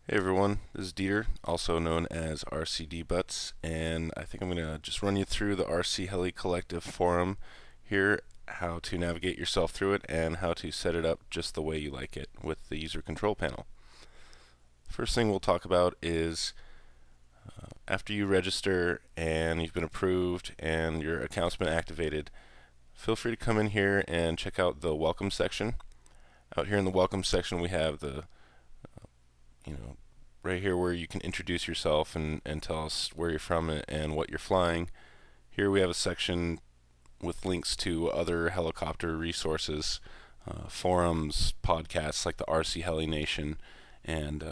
Hey everyone, this is Dieter, also known as RC Butts, and I think I'm going to just run you through the RC Heli Collective Forum here, how to navigate yourself through it, and how to set it up just the way you like it with the user control panel. First thing we'll talk about is after you register and you've been approved and your account's been activated, feel free to come in here and check out the welcome section. Out here in the welcome section we have the right here where you can introduce yourself and tell us where you're from and what you're flying. Here we have a section with links to other helicopter resources, forums, podcasts like the RC Heli Nation, and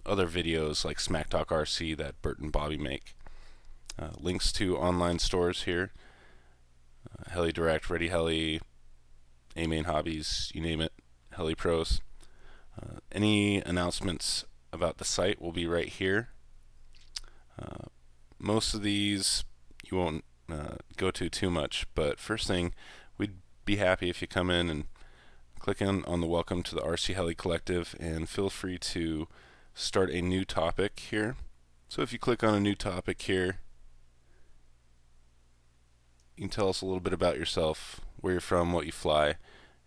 other videos like Smack Talk RC that Bert and Bobby make. Links to online stores here, Heli Direct, Ready Heli, A-Main Hobbies, you name it, Heli Pros. Any announcements about the site will be right here. Most of these you won't go to too much, but first thing, we'd be happy if you come in and click on the welcome to the RC Heli Collective, and feel free to start a new topic here. So if you click on a new topic here, you can tell us a little bit about yourself, where you're from, what you fly,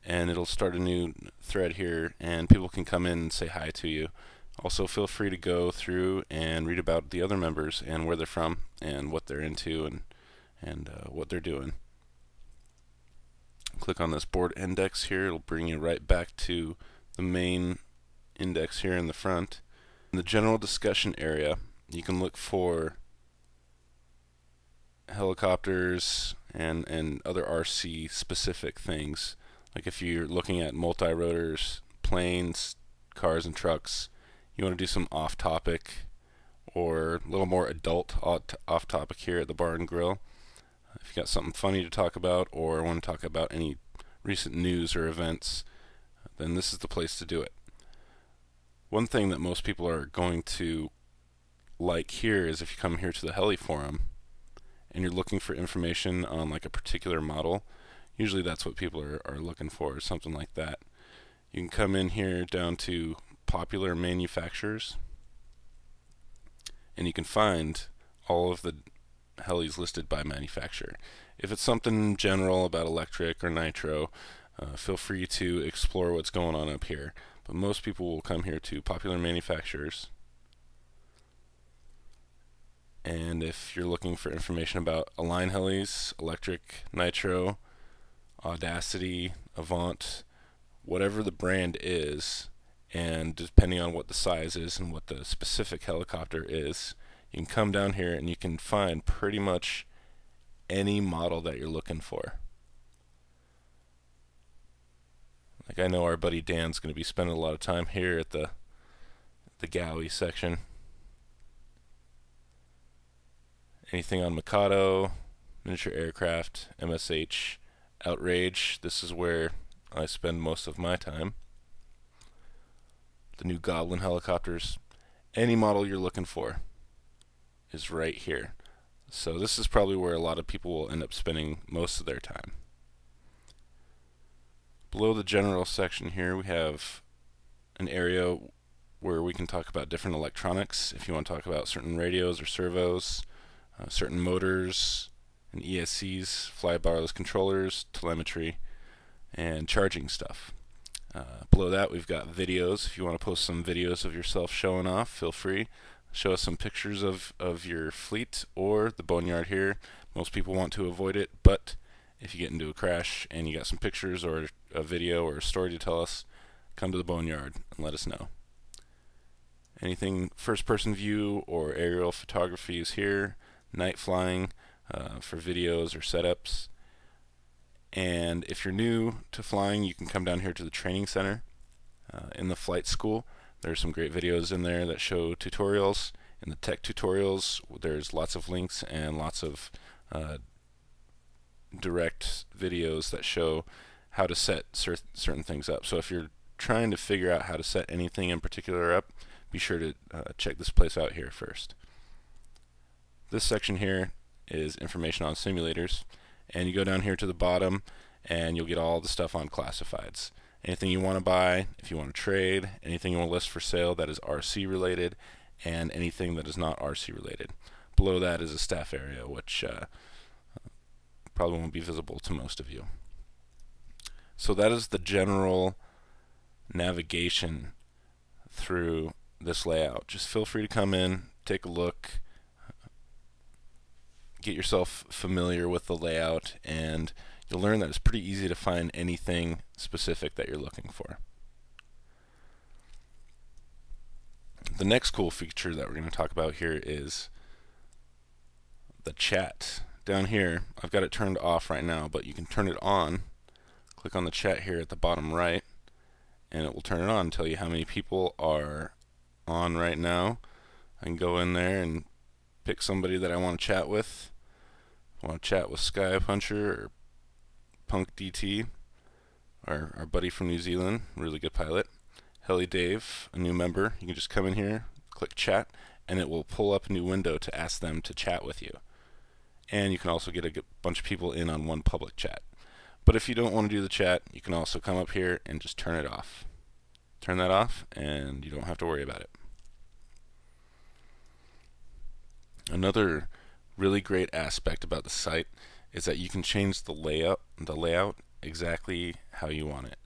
and it'll start a new thread here and people can come in and say hi to you. Also feel free to go through and read about the other members and where they're from and what they're into and what they're doing. Click on this board index here, it'll bring you right back to the main index here in the front. In the general discussion area, you can look for helicopters and other RC specific things. Like if you're looking at multi-rotors, planes, cars and trucks, you want to do some off-topic or a little more adult off-topic here at the Bar and Grill. If you got something funny to talk about or want to talk about any recent news or events, then this is the place to do it. One thing that most people are going to like here is if you come here to the Heli Forum and you're looking for information on like a particular model. Usually that's what people are looking for, something like that. You can come in here down to popular manufacturers and you can find all of the helis listed by manufacturer. If it's something general about electric or nitro, feel free to explore what's going on up here. But most people will come here to popular manufacturers. And if you're looking for information about Align helis, electric, nitro, Audacity, Avant, whatever the brand is, and depending on what the size is and what the specific helicopter is, you can come down here and you can find pretty much any model that you're looking for. Like I know our buddy Dan's going to be spending a lot of time here at the galley section. Anything on Mikado, miniature aircraft, MSH, Outrage, this is where I spend most of my time. The new Goblin helicopters, any model you're looking for is right here. So this is probably where a lot of people will end up spending most of their time. Below the general section here we have an area where we can talk about different electronics. If you want to talk about certain radios or servos, certain motors and ESCs, fly-by wireless controllers, telemetry, and charging stuff. Below that we've got videos. If you want to post some videos of yourself showing off, feel free. Show us some pictures of your fleet or the boneyard here. Most people want to avoid it, but if you get into a crash and you got some pictures or a video or a story to tell us, come to the boneyard and let us know. Anything first-person view or aerial photography is here. Night flying for videos or setups. And if you're new to flying, you can come down here to the training center in the flight school. There's some great videos in there that show tutorials. In the tech tutorials, there's lots of links and lots of direct videos that show how to set certain things up. So if you're trying to figure out how to set anything in particular up, be sure to check this place out here first. This section here is information on simulators, and you go down here to the bottom and you'll get all the stuff on classifieds. anything you want to buy, if you want to trade, anything you want to list for sale that is RC related, and anything that is not RC related. Below that is a staff area, which probably won't be visible to most of you. So that is the general navigation through this layout. Just feel free to come in, take a look, get yourself familiar with the layout, and you'll learn that it's pretty easy to find anything specific that you're looking for. The next cool feature that we're going to talk about here is the chat. Down here, I've got it turned off right now, but you can turn it on. Click on the chat here at the bottom right, and it will turn it on and tell you how many people are on right now. I can go in there and pick somebody that I want to chat with. I want to chat with Sky Puncher or Punk DT, our buddy from New Zealand, really good pilot. Heli Dave, a new member. You can just come in here, click chat, and it will pull up a new window to ask them to chat with you. And you can also get a bunch of people in on one public chat. But if you don't want to do the chat, you can also come up here and just turn it off. Turn that off, and you don't have to worry about it. Another really great aspect about the site is that you can change the layout exactly how you want it.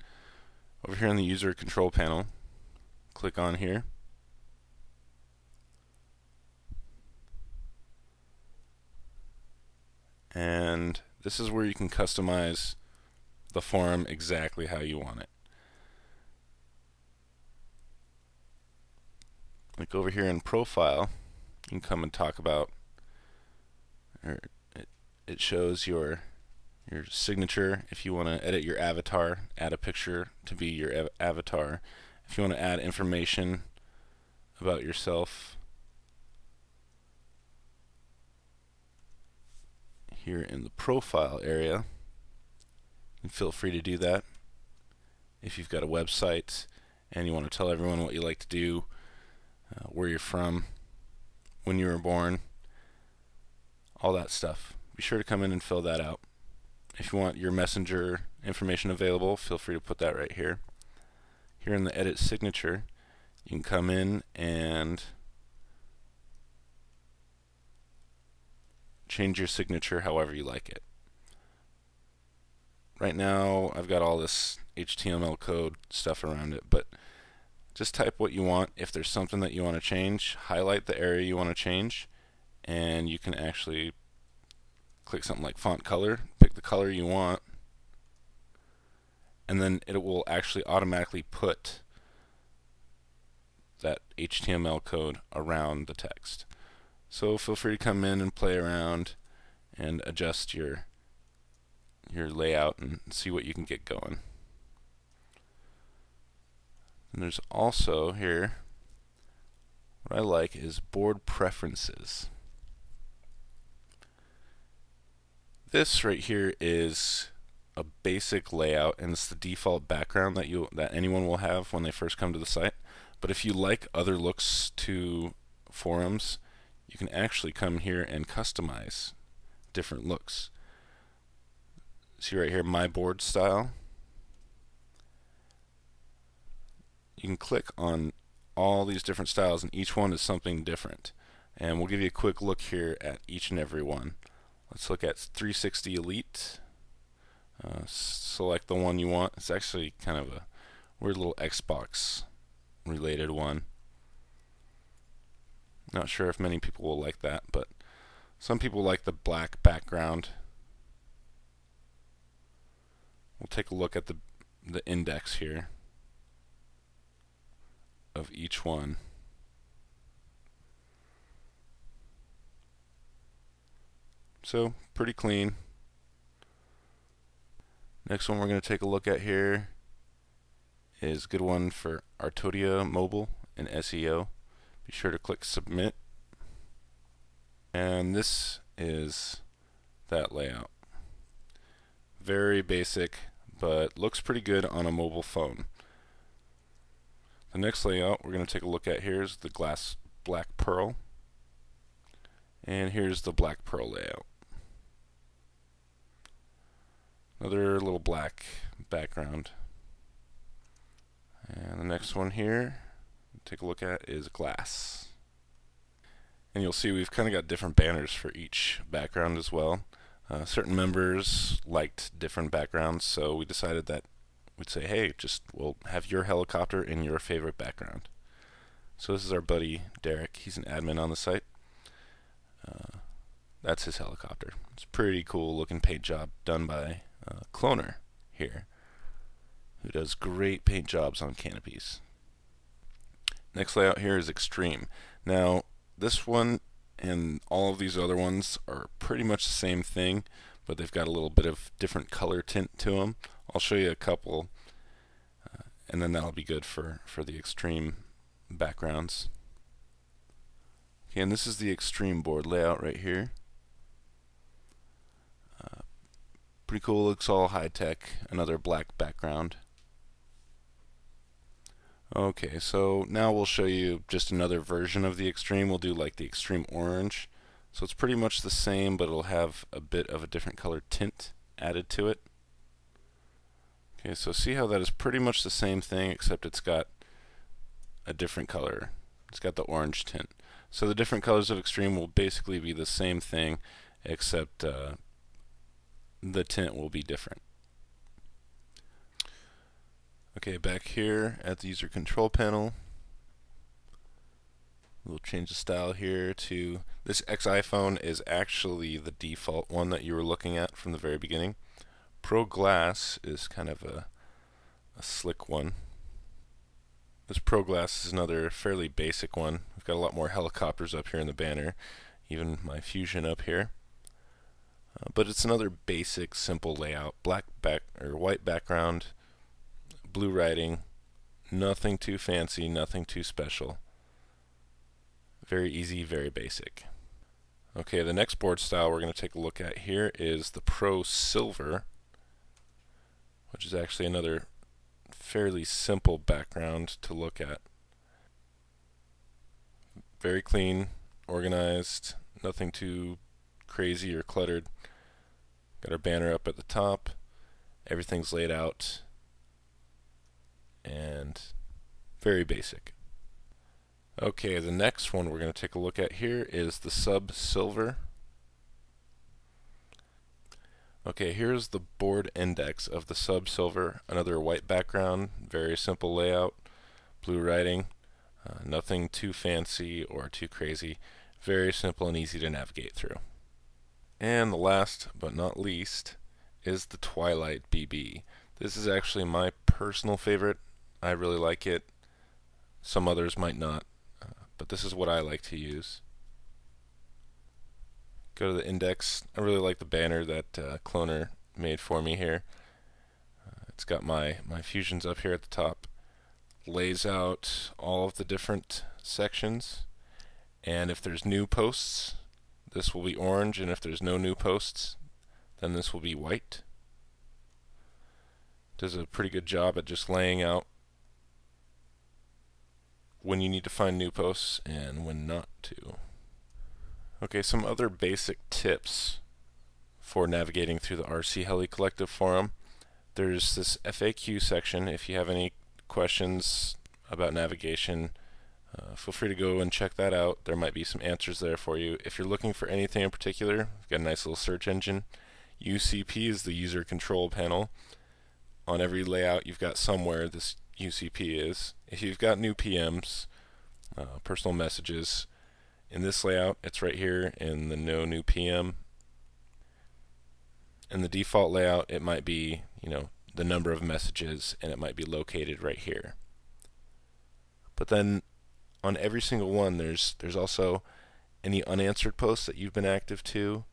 Over here on the user control panel, click on here. And this is where you can customize the forum exactly how you want it. Like over here in profile, you can come and talk about, or it shows your signature. If you want to edit your avatar, add a picture to be your avatar. If you want to add information about yourself, here in the profile area, and feel free to do that. If you've got a website and you want to tell everyone what you like to do, where you're from, when you were born, all that stuff, be sure to come in and fill that out. If you want your messenger information available, feel free to put that right here. Here in the edit signature, you can come in and change your signature however you like it. Right now I've got all this HTML code stuff around it, but just type what you want. If there's something that you want to change, highlight the area you want to change, and you can actually click something like font color, pick the color you want, and then it will actually automatically put that HTML code around the text. So feel free to come in and play around and adjust your layout and see what you can get going. And there's also here, what I like is board preferences. This right here is a basic layout, and it's the default background that anyone will have when they first come to the site. But if you like other looks to forums, you can actually come here and customize different looks. See right here, my board style. You can click on all these different styles, and each one is something different. And we'll give you a quick look here at each and every one. Let's look at 360 Elite. Select the one you want. It's actually kind of a weird little Xbox related one. Not sure if many people will like that, but some people like the black background. We'll take a look at the index here of each one. So pretty clean. Next one we're going to take a look at here is a good one for Artodia Mobile and SEO. Be sure to click submit. And this is that layout. Very basic, but looks pretty good on a mobile phone. The next layout we're going to take a look at here is the Black Pearl. And here's the Black Pearl layout. Another little black background. And the next one here, take a look at, is glass. And you'll see we've kind of got different banners for each background as well. Certain members liked different backgrounds, so we decided that we'd say, hey, we'll have your helicopter in your favorite background. So this is our buddy Derek. He's an admin on the site. That's his helicopter. It's a pretty cool looking paint job done by Cloner here, who does great paint jobs on canopies. Next layout here is Extreme. Now, this one and all of these other ones are pretty much the same thing, but they've got a little bit of different color tint to them. I'll show you a couple, and then that'll be good for the Extreme backgrounds. Okay, and this is the Extreme board layout right here. Pretty cool, looks all high-tech, another black background. Okay, so now we'll show you just another version of the Extreme. We'll do like the Extreme Orange. So it's pretty much the same, but it'll have a bit of a different color tint added to it. Okay, so see how that is pretty much the same thing, except it's got a different color. It's got the orange tint. So the different colors of Extreme will basically be the same thing, except the tint will be different. Okay, back here at the user control panel, we'll change the style here to, this X iPhone is actually the default one that you were looking at from the very beginning. Pro Glass is kind of a slick one. This Pro Glass is another fairly basic one. We've got a lot more helicopters up here in the banner, even my Fusion up here. But it's another basic, simple layout. White background, blue writing, nothing too fancy, nothing too special. Very easy, very basic. Okay, the next board style we're going to take a look at here is the Pro Silver, which is actually another fairly simple background to look at. Very clean, organized, nothing too crazy or cluttered. Got our banner up at the top. Everything's laid out and very basic. Okay, the next one we're going to take a look at here is the Sub Silver. Okay, here's the board index of the Sub Silver. Another white background, very simple layout, blue writing, nothing too fancy or too crazy. Very simple and easy to navigate through. And the last but not least is the Twilight BB. This is actually my personal favorite. I really like it. Some others might not, but this is what I like to use. Go to the index. I really like the banner that Cloner made for me here. It's got my fusions up here at the top. Lays out all of the different sections, and if there's new posts, this will be orange, and if there's no new posts, then this will be white. Does a pretty good job at just laying out when you need to find new posts and when not to. Okay, some other basic tips for navigating through the RC Heli Collective Forum. There's this FAQ section. If you have any questions about navigation, feel free to go and check that out. There might be some answers there for you. If you're looking for anything in particular, we've got a nice little search engine. UCP is the user control panel. On every layout you've got somewhere this UCP is. If you've got new PMs, personal messages, in this layout it's right here in the no new PM. In the default layout it might be, the number of messages, and it might be located right here. But then on every single one there's also any unanswered posts that you've been active to,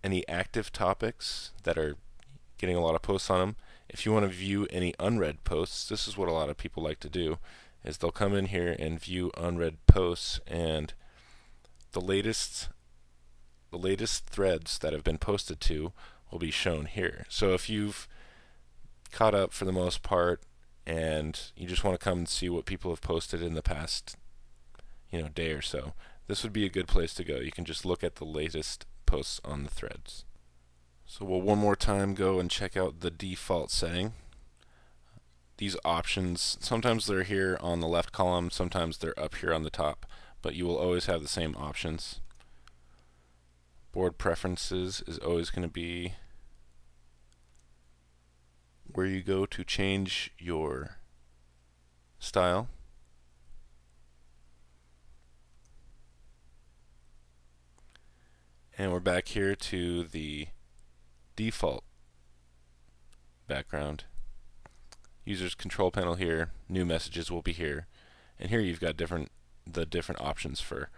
any active topics that are getting a lot of posts on them. If you want to view any unread posts, this is what a lot of people like to do, is they'll come in here and view unread posts, and the latest threads that have been posted to will be shown here. So if you've caught up for the most part and you just want to come and see what people have posted in the past day or so, this would be a good place to go. You can just look at the latest posts on the threads. So we'll one more time go and check out the default setting. these options, sometimes they're here on the left column, sometimes they're up here on the top, but you will always have the same options. Board preferences is always going to be where you go to change your style. And we're back here to the default background. Users control panel here, new messages will be here, and here you've got the different options for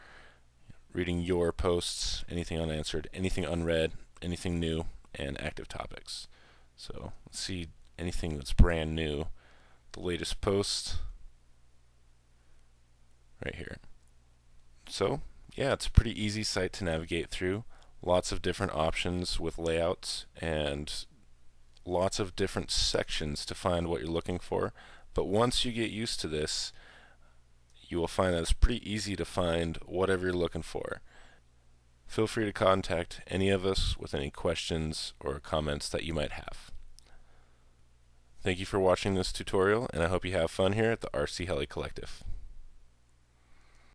reading your posts, anything unanswered, anything unread, anything new, and active topics. So let's see anything that's brand new, the latest post right here. So yeah, it's a pretty easy site to navigate through. Lots of different options with layouts and lots of different sections to find what you're looking for. But once you get used to this, you will find that it's pretty easy to find whatever you're looking for. Feel free to contact any of us with any questions or comments that you might have. Thank you for watching this tutorial, and I hope you have fun here at the RC Heli Collective.